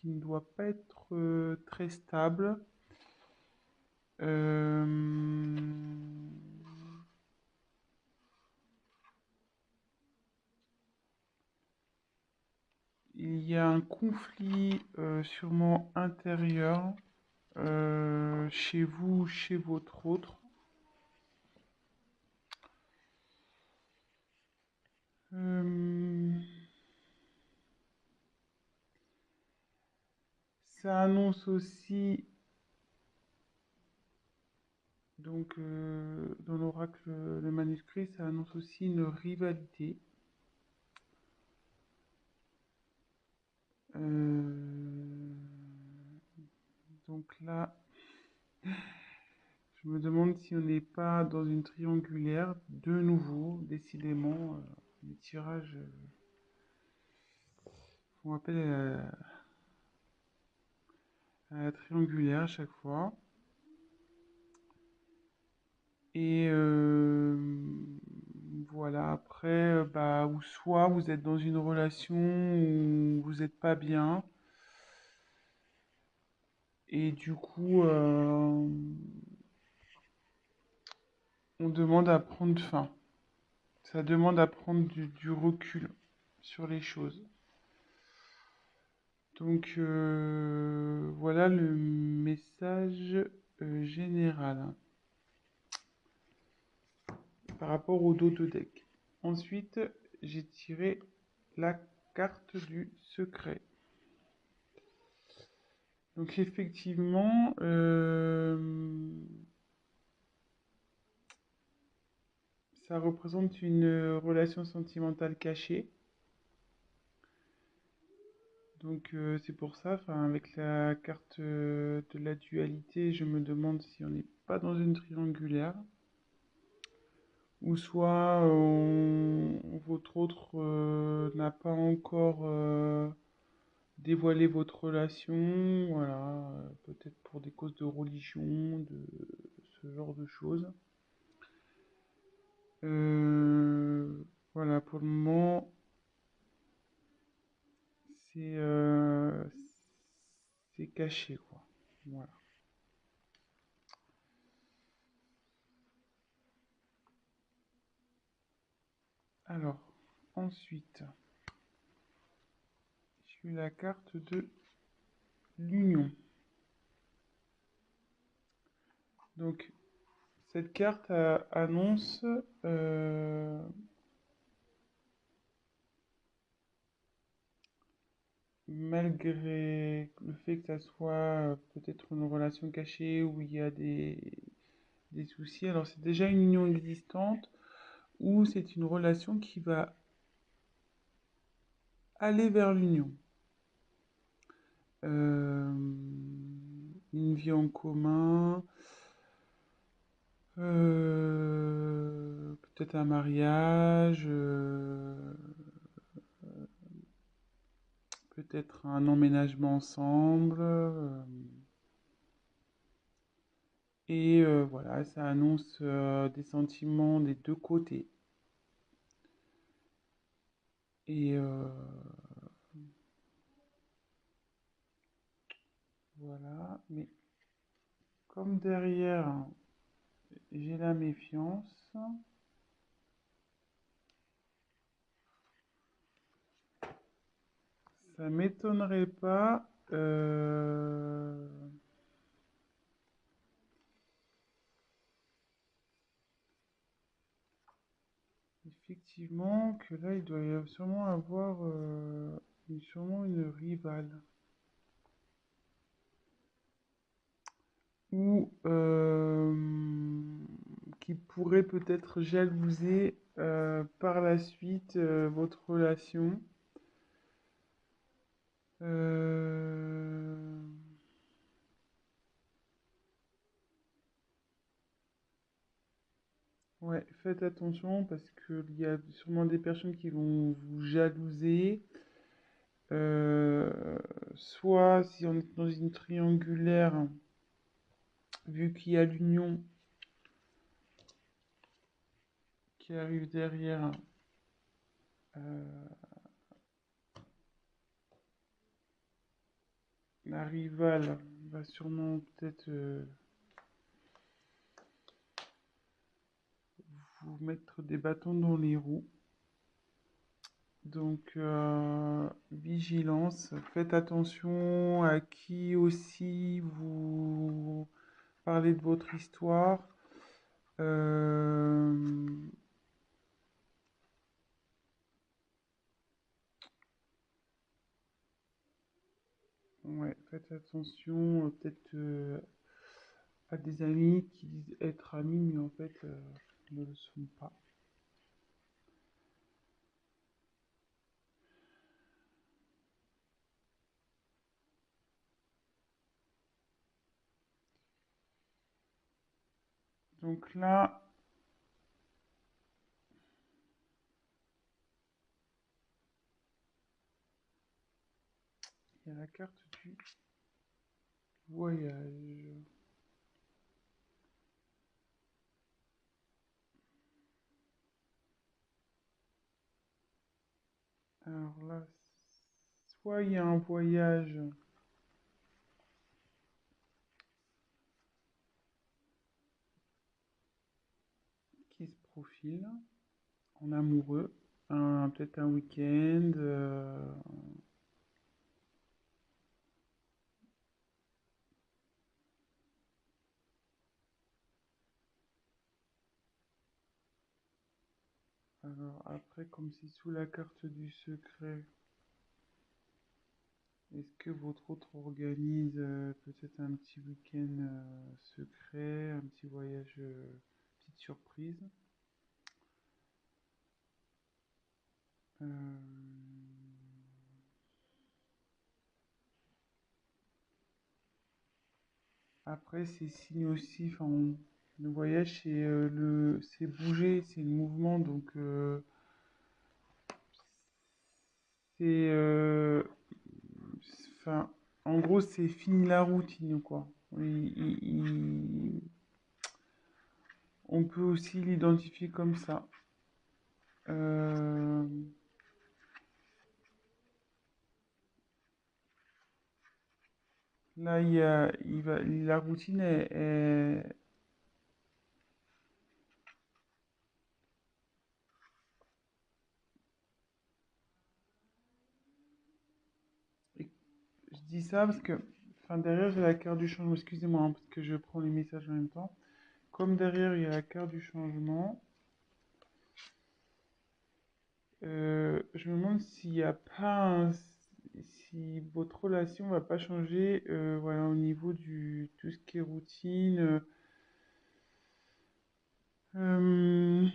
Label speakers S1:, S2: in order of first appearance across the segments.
S1: qui ne doit pas être très stable. Euh, il y a un conflit sûrement intérieur chez vous, chez votre autre. Euh, Ça annonce aussi, donc dans l'oracle, le manuscrit, ça annonce aussi une rivalité. Euh, donc là, je me demande si on n'est pas dans une triangulaire, de nouveau, décidément, les tirages font appel à la triangulaire à chaque fois. Et voilà, après, bah, ou soit vous êtes dans une relation où vous n'êtes pas bien, et du coup, on demande à prendre fin. Ça demande à prendre du recul sur les choses. Donc voilà le message général par rapport au dos de deck. Ensuite, j'ai tiré la carte du secret. Donc effectivement, ça représente une relation sentimentale cachée. Donc c'est pour ça, avec la carte de la dualité, je me demande si on n'est pas dans une triangulaire. Ou soit votre autre n'a pas encore dévoilé votre relation, voilà, peut-être pour des causes de religion, de ce genre de choses. Voilà, pour le moment, c'est c'est caché, quoi. Voilà. Alors, ensuite, j'ai eu la carte de l'union. Donc, cette carte annonce malgré le fait que ça soit peut-être une relation cachée où il y a des soucis, alors c'est déjà une union existante ou c'est une relation qui va aller vers l'union. Euh, une vie en commun, peut-être un mariage, peut-être un emménagement ensemble. Et voilà, ça annonce des sentiments des deux côtés. Et voilà, mais comme derrière j'ai la méfiance, ça m'étonnerait pas effectivement que là il doit y avoir sûrement avoir sûrement une rivale ou qui pourrait peut-être jalouser par la suite votre relation. Euh, Ouais, faites attention parce qu'il y a sûrement des personnes qui vont vous jalouser. Euh, Soit si on est dans une triangulaire, vu qu'il y a l'union qui arrive derrière, euh, la rivale va sûrement peut-être vous mettre des bâtons dans les roues. Donc, vigilance, faites attention à qui aussi vous parlez de votre histoire. Ouais, faites attention peut-être à des amis qui disent être amis, mais en fait ne le sont pas. Donc là, il y a la carte du voyage. Alors là, soit il y a un voyage qui se profile en amoureux, peut-être un week-end. Alors après, comme c'est sous la carte du secret, est-ce que votre autre organise peut-être un petit week-end secret, un petit voyage, petite surprise? Euh, Après, c'est signe aussi, enfin, le voyage, c'est bouger, c'est le mouvement, donc c'est, enfin, en gros, c'est fini la routine, quoi. On peut aussi l'identifier comme ça. Euh, Là, la routine je dis ça parce que, enfin, derrière, j'ai la carte du changement. Excusez-moi, hein, parce que je prends les messages en même temps. Comme derrière, il y a la carte du changement, je me demande s'il n'y a pas si votre relation va pas changer, voilà, au niveau du tout ce qui est routine. Euh,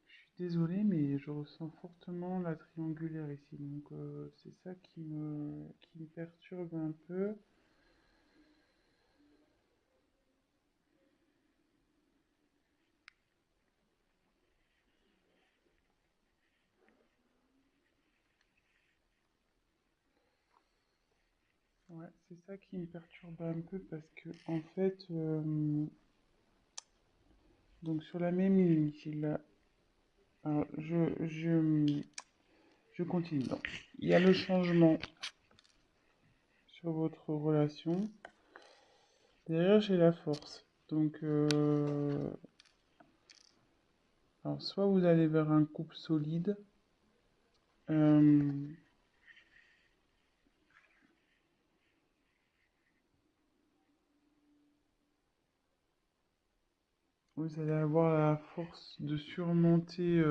S1: je suis désolé, mais je ressens fortement la triangulaire ici, donc c'est ça qui me perturbe un peu. Ouais, c'est ça qui me perturbe un peu parce que en fait, donc sur la même ligne, alors, je continue. Donc, il y a le changement sur votre relation. Derrière, j'ai la force. Donc, alors, soit vous allez vers un couple solide, euh, vous allez avoir la force de surmonter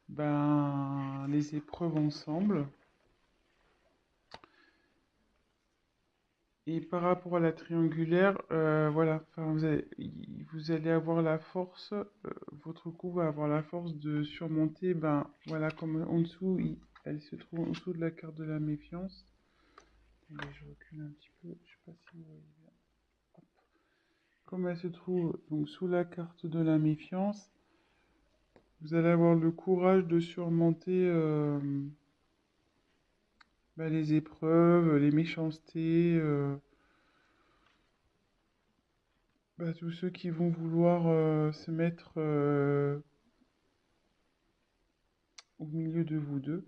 S1: ben, les épreuves ensemble. Et par rapport à la triangulaire, voilà, enfin, vous allez avoir la force, votre coup va avoir la force de surmonter, ben voilà, comme en dessous, elle se trouve en dessous de la carte de la méfiance. Attendez, je recule un petit peu, je sais pas si vous voyez bien. Hop. Comme elle se trouve donc sous la carte de la méfiance, vous allez avoir le courage de surmonter les épreuves, les méchancetés, tous ceux qui vont vouloir se mettre au milieu de vous deux.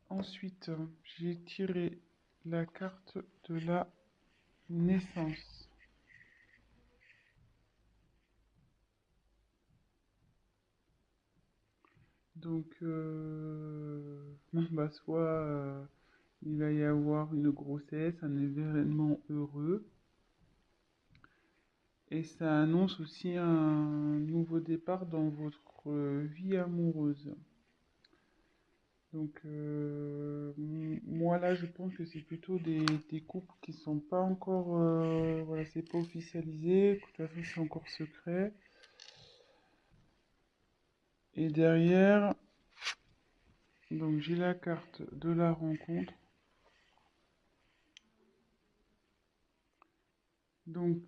S1: Ensuite, j'ai tiré la carte de la naissance. Donc, soit il va y avoir une grossesse, un événement heureux, et ça annonce aussi un nouveau départ dans votre vie amoureuse. Donc, moi là, je pense que c'est plutôt des couples qui sont pas encore, voilà, c'est pas officialisé, de toute façon, c'est encore secret. Et derrière, donc j'ai la carte de la rencontre. Donc,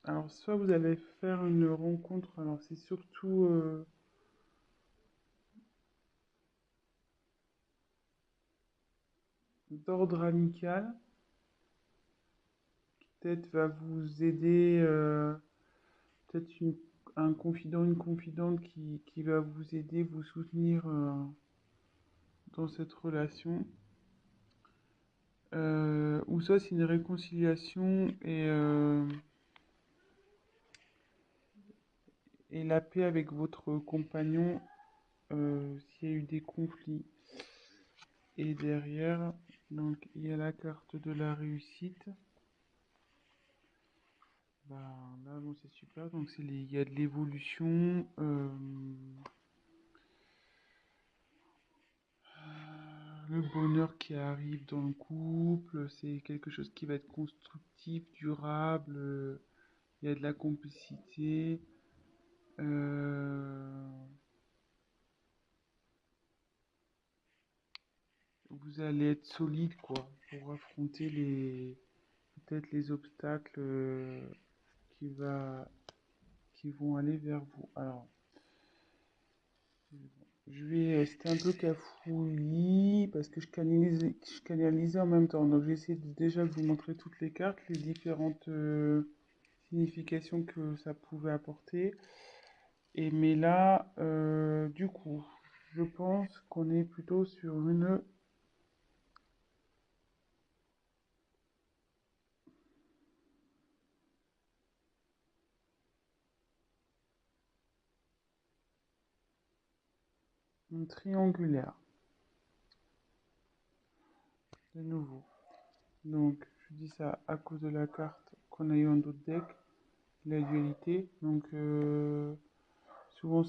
S1: alors soit vous allez faire une rencontre, alors c'est surtout d'ordre amical, qui peut-être va vous aider, peut-être un confident, une confidente qui va vous aider, vous soutenir dans cette relation. Ou soit c'est une réconciliation et la paix avec votre compagnon s'il y a eu des conflits. Et derrière, donc il y a la carte de la réussite. Là, bon, c'est super. Donc il y a de l'évolution, le bonheur qui arrive dans le couple. C'est quelque chose qui va être constructif, durable. Il y a de la complicité. euh, Vous allez être solide, quoi, pour affronter peut-être les obstacles qui va, qui vont aller vers vous. Alors, c'était un peu cafouillis parce que je canalisais en même temps. Donc, j'ai essayé déjà de vous montrer toutes les cartes, les différentes significations que ça pouvait apporter. Mais là, du coup, je pense qu'on est plutôt sur une triangulaire, de nouveau. Donc, je dis ça à cause de la carte qu'on a eu en d'autres decks, la dualité. Donc, souvent,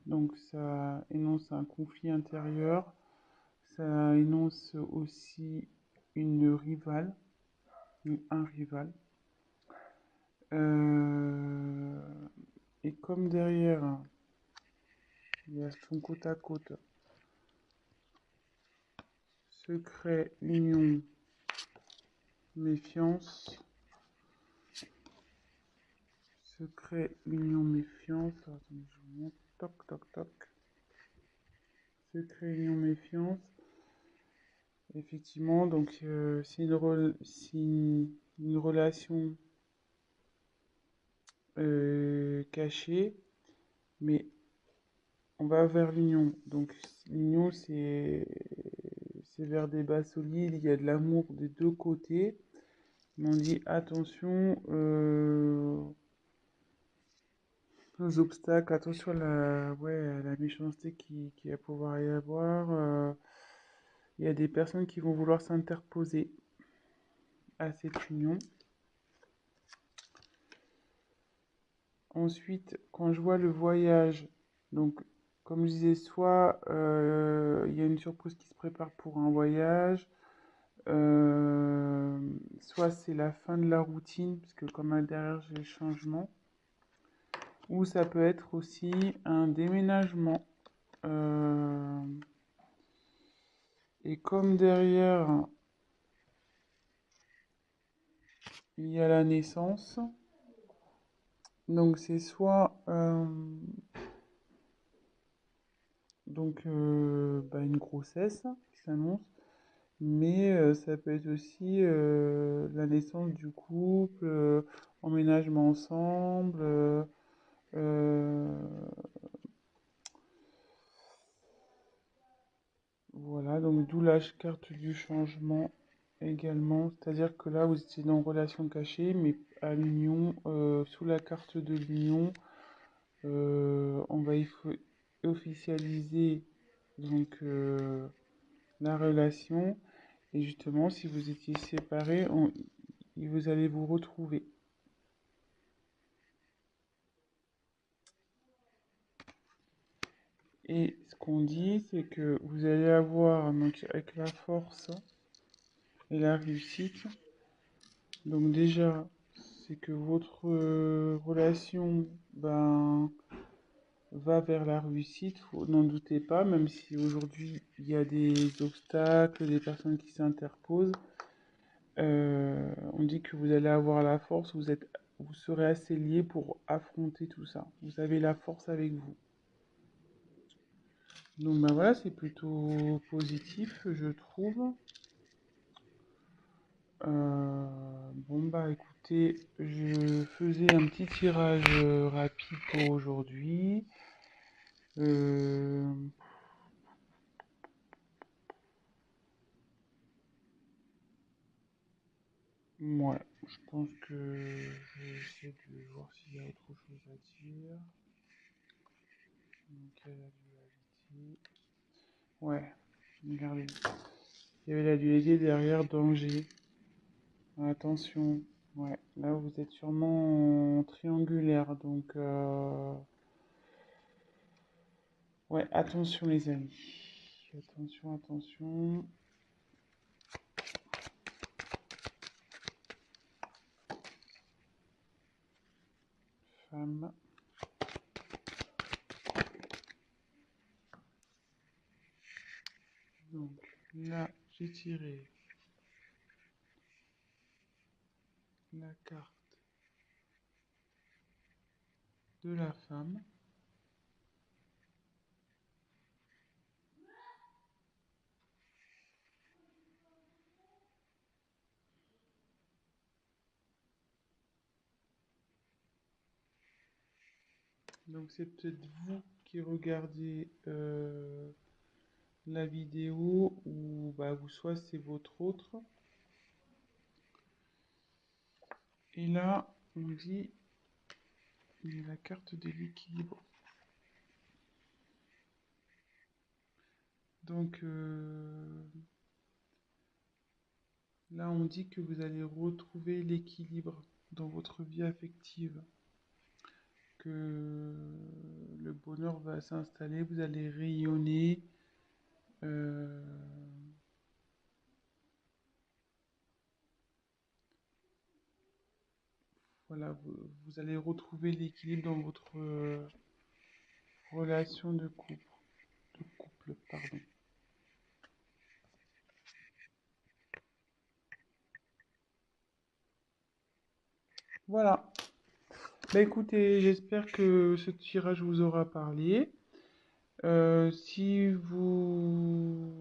S1: donc, ça énonce un conflit intérieur. Ça énonce aussi une rivale, un rival. Euh, et comme derrière, il y a son côte à côte, secret, union, méfiance. Secret, union, méfiance. Attendez, je vous montre. Toc, toc, toc. Secret, union, méfiance. Effectivement, donc c'est une relation cachée, mais on va vers l'union. Donc l'union, c'est vers des bases solides, il y a de l'amour des deux côtés. Mais on dit attention aux obstacles, attention à la méchanceté qui va pouvoir y avoir. Il y a des personnes qui vont vouloir s'interposer à cette union. Ensuite, quand je vois le voyage, donc comme je disais, soit il y a une surprise qui se prépare pour un voyage, soit c'est la fin de la routine, parce que comme là derrière j'ai le changement, ou ça peut être aussi un déménagement. Euh, et comme derrière il y a la naissance, donc c'est soit une grossesse qui s'annonce, mais ça peut être aussi la naissance du couple, emménagement ensemble, euh, voilà, donc d'où la carte du changement également, c'est-à-dire que là vous étiez dans relation cachée, mais à l'union, sous la carte de l'union, on va officialiser donc la relation, et justement si vous étiez séparés, vous allez vous retrouver. Et ce qu'on dit, c'est que vous allez avoir, donc avec la force et la réussite, donc déjà, c'est que votre relation va vers la réussite, n'en doutez pas, même si aujourd'hui il y a des obstacles, des personnes qui s'interposent. On dit que vous allez avoir la force, vous serez assez liés pour affronter tout ça. Vous avez la force avec vous. Donc voilà, c'est plutôt positif, je trouve. Bon bah écoutez, je faisais un petit tirage rapide pour aujourd'hui. Euh, ouais, je pense que je vais essayer de voir s'il y a autre chose à dire. Donc, il y a la dualité. Ouais, regardez. Il y avait la dualité derrière danger. Attention. Ouais, là vous êtes sûrement en triangulaire, donc ouais, attention les amis. Attention, attention. Femme. Donc là, j'ai tiré la carte de la femme. Donc c'est peut-être vous qui regardez la vidéo, ou ou soit c'est votre autre. Et là, on dit il y a la carte de l'équilibre. Donc là, on dit que vous allez retrouver l'équilibre dans votre vie affective, que le bonheur va s'installer, vous allez rayonner. euh, voilà, vous allez retrouver l'équilibre dans votre relation de couple, pardon. Voilà. Bah écoutez, j'espère que ce tirage vous aura parlé. Si vous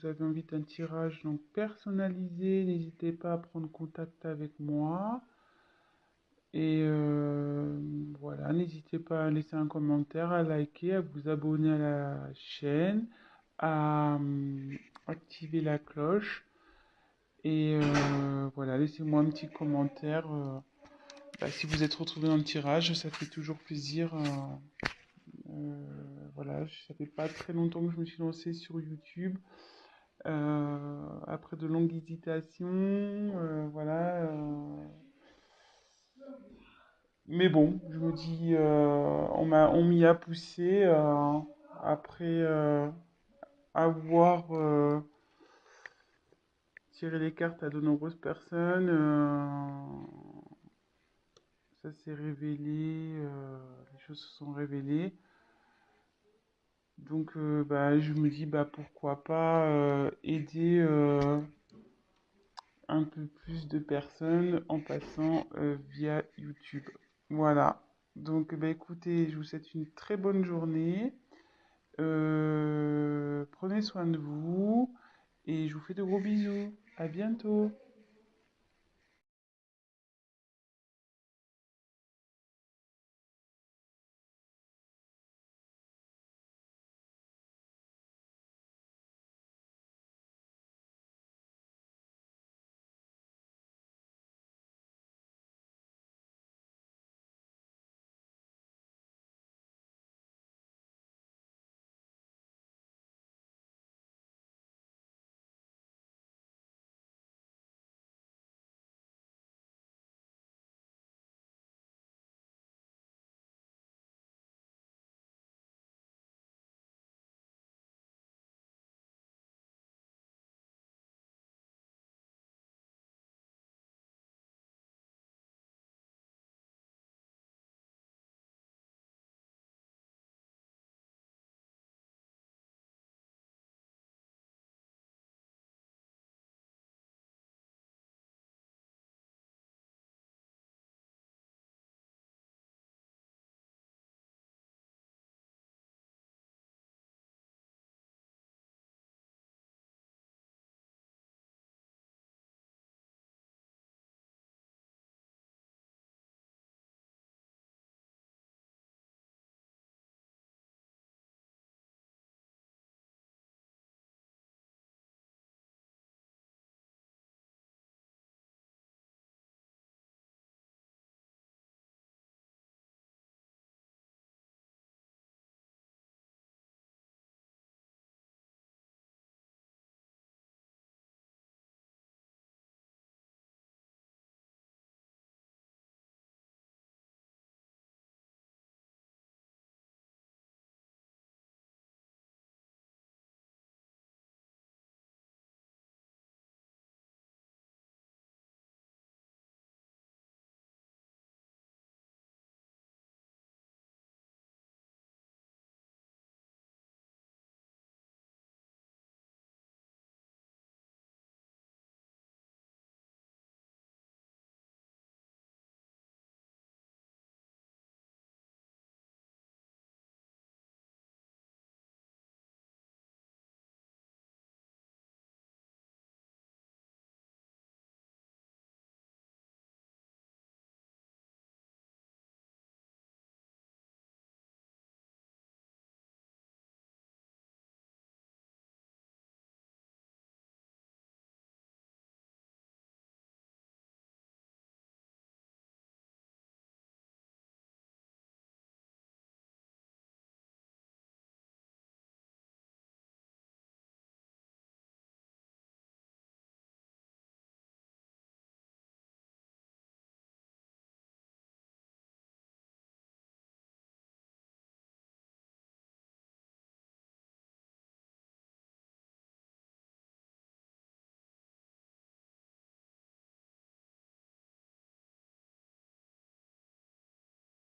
S1: avez envie d'un tirage donc personnalisé, n'hésitez pas à prendre contact avec moi. Et voilà, n'hésitez pas à laisser un commentaire, à liker, à vous abonner à la chaîne, à activer la cloche. Et voilà, laissez-moi un petit commentaire. Si vous êtes retrouvé dans le tirage, ça fait toujours plaisir. Voilà, ça fait pas très longtemps que je me suis lancé sur YouTube. Après de longues hésitations, voilà. Mais bon, je me dis, on m'y a poussé après avoir tiré les cartes à de nombreuses personnes. Ça s'est révélé, les choses se sont révélées. Donc, bah, je me dis, bah, pourquoi pas aider un peu plus de personnes en passant via YouTube. Voilà. Donc, bah, écoutez, je vous souhaite une très bonne journée. Prenez soin de vous et je vous fais de gros bisous. À bientôt.